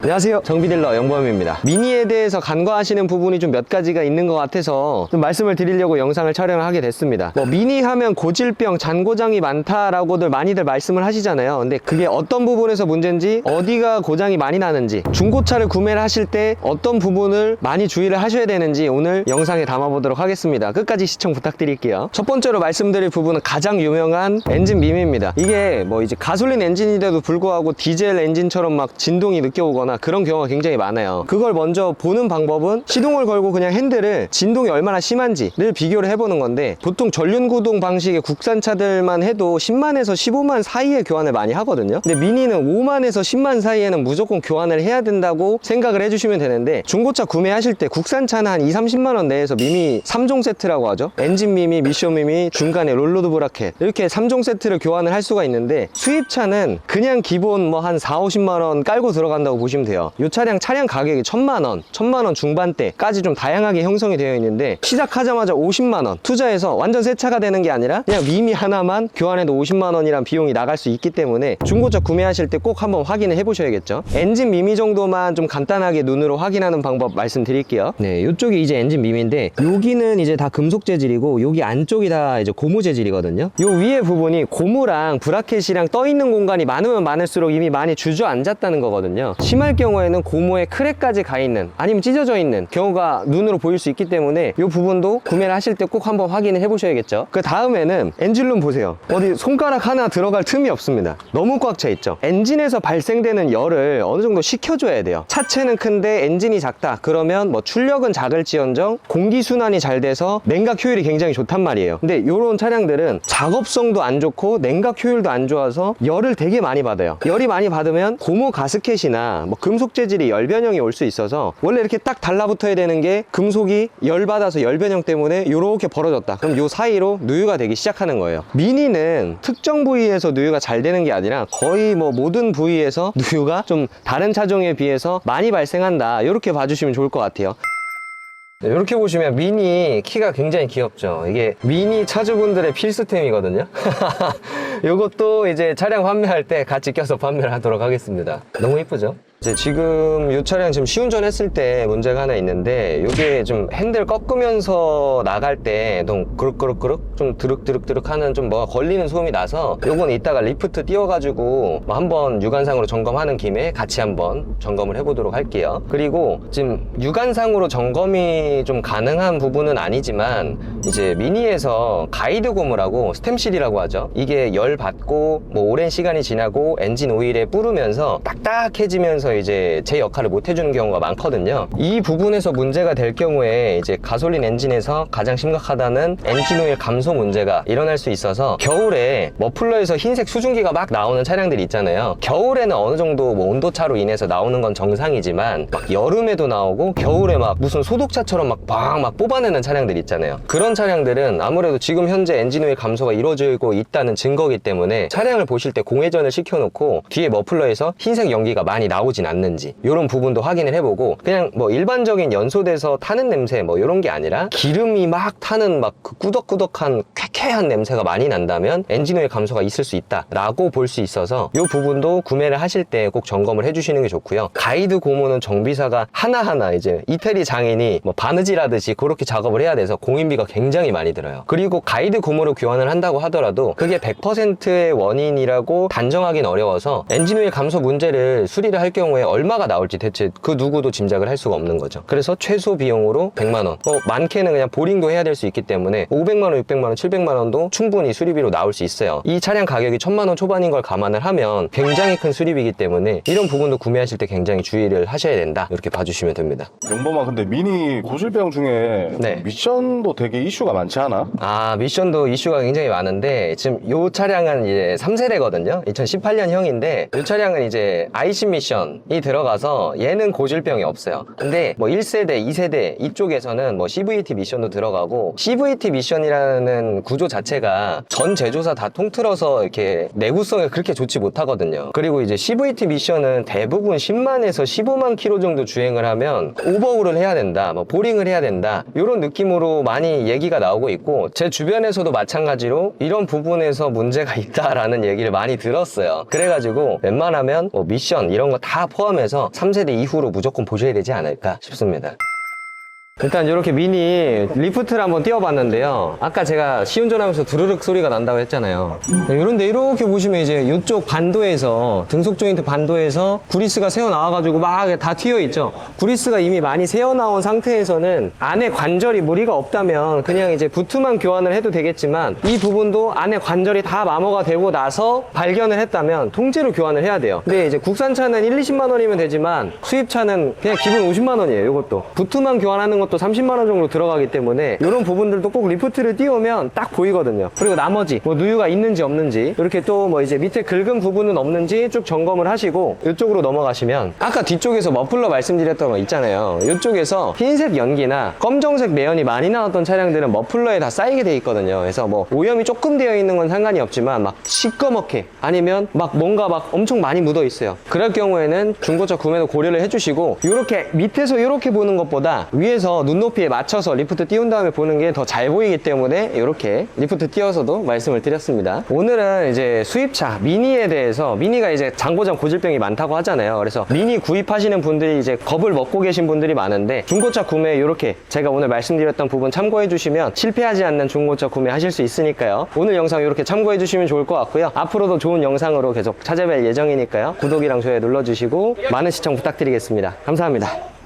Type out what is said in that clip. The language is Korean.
안녕하세요, 정비딜러 영범입니다. 미니에 대해서 간과하시는 부분이 좀 몇 가지가 있는 것 같아서 좀 말씀을 드리려고 영상을 촬영을 하게 됐습니다. 미니 하면 고질병, 잔고장이 많다라고들 많이들 말씀을 하시잖아요. 근데 그게 어떤 부분에서 문제인지, 어디가 고장이 많이 나는지, 중고차를 구매를 하실 때 어떤 부분을 많이 주의를 하셔야 되는지 오늘 영상에 담아보도록 하겠습니다. 끝까지 시청 부탁드릴게요. 첫 번째로 말씀드릴 부분은 가장 유명한 엔진 밈입니다. 이게 이제 가솔린 엔진인데도 불구하고 디젤 엔진처럼 막 진동이 느껴오거나 그런 경우가 굉장히 많아요. 그걸 먼저 보는 방법은 시동을 걸고 그냥 핸들을 진동이 얼마나 심한지를 비교를 해보는 건데, 보통 전륜구동 방식의 국산차들만 해도 10만에서 15만 사이에 교환을 많이 하거든요. 근데 미니는 5만에서 10만 사이에는 무조건 교환을 해야 된다고 생각을 해주시면 되는데, 중고차 구매하실 때 국산차는 한 2~30만원 내에서 미미 3종 세트라고 하죠. 엔진 미미, 미션 미미, 중간에 롤로드 브라켓, 이렇게 3종 세트를 교환을 할 수가 있는데, 수입차는 그냥 기본 한 4~50만원 깔고 들어간다고 보시면 돼요. 이 차량 가격이 1000만원 중반대까지 좀 다양하게 형성이 되어 있는데, 시작하자마자 50만원 투자해서 완전 새 차가 되는 게 아니라 그냥 미미 하나만 교환해도 50만원이란 비용이 나갈 수 있기 때문에 중고차 구매하실 때 꼭 한번 확인을 해 보셔야겠죠. 엔진 미미 정도만 좀 간단하게 눈으로 확인하는 방법 말씀드릴게요. 네, 이쪽이 이제 엔진 미미인데, 여기는 이제 다 금속 재질이고 여기 안쪽이 다 이제 고무 재질이거든요. 요 위에 부분이 고무랑 브라켓이랑 떠 있는 공간이 많으면 많을수록 이미 많이 주저앉았다는 거거든요. 심할 경우에는 고무에 크랙까지 가 있는, 아니면 찢어져 있는 경우가 눈으로 보일 수 있기 때문에 이 부분도 구매를 하실 때 꼭 한번 확인을 해 보셔야겠죠. 그 다음에는 엔진룸 보세요. 어디 손가락 하나 들어갈 틈이 없습니다. 너무 꽉 차 있죠. 엔진에서 발생되는 열을 어느 정도 식혀줘야 돼요. 차체는 큰데 엔진이 작다 그러면 출력은 작을지언정 공기순환이 잘 돼서 냉각 효율이 굉장히 좋단 말이에요. 근데 이런 차량들은 작업성도 안 좋고 냉각 효율도 안 좋아서 열을 되게 많이 받아요. 열이 많이 받으면 고무 가스켓이나 금속 재질이 열 변형이 올 수 있어서, 원래 이렇게 딱 달라붙어야 되는 게 금속이 열 받아서 열 변형 때문에 이렇게 벌어졌다. 그럼 요 사이로 누유가 되기 시작하는 거예요. 미니는 특정 부위에서 누유가 잘 되는 게 아니라 거의 모든 부위에서 누유가 좀 다른 차종에 비해서 많이 발생한다, 이렇게 봐주시면 좋을 것 같아요. 이렇게 보시면 미니 키가 굉장히 귀엽죠. 이게 미니 차주분들의 필수템이거든요. 이것도 이제 차량 판매할 때 같이 껴서 판매를 하도록 하겠습니다. 너무 이쁘죠? 지금 이 차량 지금 시운전 했을 때 문제가 하나 있는데, 이게 좀 핸들 꺾으면서 나갈 때 좀 그륵그륵그륵 좀 드륵드륵드륵 하는 좀 뭐가 걸리는 소음이 나서, 요거는 이따가 리프트 띄워가지고 한번 육안상으로 점검하는 김에 같이 한번 점검을 해보도록 할게요. 그리고 지금 육안상으로 점검이 좀 가능한 부분은 아니지만, 이제 미니에서 가이드 고무라고 스템실이라고 하죠. 이게 열 받고 오랜 시간이 지나고 엔진 오일에 뿌르면서 딱딱해지면서 이제 제 역할을 못 해주는 경우가 많거든요. 이 부분에서 문제가 될 경우에 이제 가솔린 엔진에서 가장 심각하다는 엔진 오일 감소 문제가 일어날 수 있어서, 겨울에 머플러에서 흰색 수증기가 막 나오는 차량들이 있잖아요. 겨울에는 어느 정도 온도차로 인해서 나오는 건 정상이지만, 여름에도 나오고 겨울에 무슨 소독차처럼 막 뽑아내는 차량들이 있잖아요. 그런 차량들은 아무래도 지금 현재 엔진 오일 감소가 이루어지고 있다는 증거이기 때문에, 차량을 보실 때 공회전을 시켜놓고 뒤에 머플러에서 흰색 연기가 많이 나오진 않는지, 이런 부분도 확인을 해보고, 그냥 일반적인 연소돼서 타는 냄새 이런 게 아니라 기름이 막 타는 그 꾸덕꾸덕한 쾌쾌한 냄새가 많이 난다면 엔진 오일 감소가 있을 수 있다 라고 볼 수 있어서, 이 부분도 구매를 하실 때 꼭 점검을 해주시는 게 좋고요. 가이드 고무는 정비사가 하나하나 이제 이태리 장인이 바느질하듯이 그렇게 작업을 해야 돼서 공인비가 굉장히 많이 들어요. 그리고 가이드 고무로 교환을 한다고 하더라도 그게 100%의 원인이라고 단정하기는 어려워서, 엔진 오일 감소 문제를 수리를 할 경우에 얼마가 나올지 대체 그 누구도 짐작을 할 수가 없는 거죠. 그래서 최소 비용으로 100만원, 많게는 그냥 보링도 해야 될 수 있기 때문에 500만원, 600만원, 700만원도 충분히 수리비로 나올 수 있어요. 이 차량 가격이 1000만원 초반인 걸 감안을 하면 굉장히 큰 수리비이기 때문에, 이런 부분도 구매하실 때 굉장히 주의를 하셔야 된다, 이렇게 봐주시면 됩니다. 영범아, 근데 미니 고질병 중에 네. 미션도 되게 이슈가 많지 않아? 미션도 이슈가 굉장히 많은데, 지금 이 차량은 이제 3세대거든요 2018년형인데 이 차량은 이제 IC 미션이 들어가서 얘는 고질병이 없어요. 근데 1세대, 2세대 이쪽에서는 CVT 미션도 들어가고, CVT 미션이라는 구조 자체가 전 제조사 다 통틀어서 이렇게 내구성이 그렇게 좋지 못하거든요. 그리고 이제 CVT 미션은 대부분 10만에서 15만 킬로 정도 주행을 하면 오버홀을 해야 된다, 보링을 해야 된다, 이런 느낌으로 많이 얘기가 나오고 있고, 제 주변에서도 마찬가지로 이런 부분에서 문제가 문제가 있다라는 얘기를 많이 들었어요. 그래가지고 웬만하면 뭐 미션 이런 거 다 포함해서 3세대 이후로 무조건 보셔야 되지 않을까 싶습니다. 일단 이렇게 미니 리프트를 한번 띄워봤는데요. 아까 제가 시운전하면서 두르륵 소리가 난다고 했잖아요. 이런데 이렇게 보시면 이제 이쪽 반도에서 등속 조인트 반도에서 구리스가 새어 나와가지고 막 다 튀어 있죠. 구리스가 이미 많이 새어 나온 상태에서는 안에 관절이 무리가 없다면 그냥 이제 부트만 교환을 해도 되겠지만 이 부분도 안에 관절이 다 마모가 되고 나서 발견을 했다면 통째로 교환을 해야 돼요. 근데 이제 국산차는 1, 20만 원이면 되지만 수입차는 그냥 기본 50만 원이에요. 이것도 부트만 교환하는 것도 30만 원 정도 들어가기 때문에 이런 부분들도 꼭 리프트를 띄우면 딱 보이거든요. 그리고 나머지 뭐 누유가 있는지 없는지 이렇게 또 뭐 이제 밑에 긁은 부분은 없는지 쭉 점검을 하시고 이쪽으로 넘어가시면 아까 뒤쪽에서 머플러 말씀드렸던 거 있잖아요. 이쪽에서 흰색 연기나 검정색 매연이 많이 나왔던 차량들은 머플러에 다 쌓이게 돼 있거든요. 그래서 뭐 오염이 조금 되어 있는 건 상관이 없지만 막 시꺼멓게 아니면 막 뭔가 막 엄청 많이 묻어 있어요. 그럴 경우에는 중고차 구매도 고려를 해주시고 이렇게 밑에서 이렇게 보는 것보다 위에서 눈높이에 맞춰서 리프트 띄운 다음에 보는 게 더 잘 보이기 때문에 이렇게 리프트 띄워서도 말씀을 드렸습니다. 오늘은 이제 수입차 미니에 대해서, 미니가 이제 장고장 고질병이 많다고 하잖아요. 그래서 미니 구입하시는 분들이 이제 겁을 먹고 계신 분들이 많은데 중고차 구매 이렇게 제가 오늘 말씀드렸던 부분 참고해 주시면 실패하지 않는 중고차 구매 하실 수 있으니까요. 오늘 영상 이렇게 참고해 주시면 좋을 것 같고요. 앞으로도 좋은 영상으로 계속 찾아뵐 예정이니까요. 구독이랑 좋아요 눌러주시고 많은 시청 부탁드리겠습니다. 감사합니다.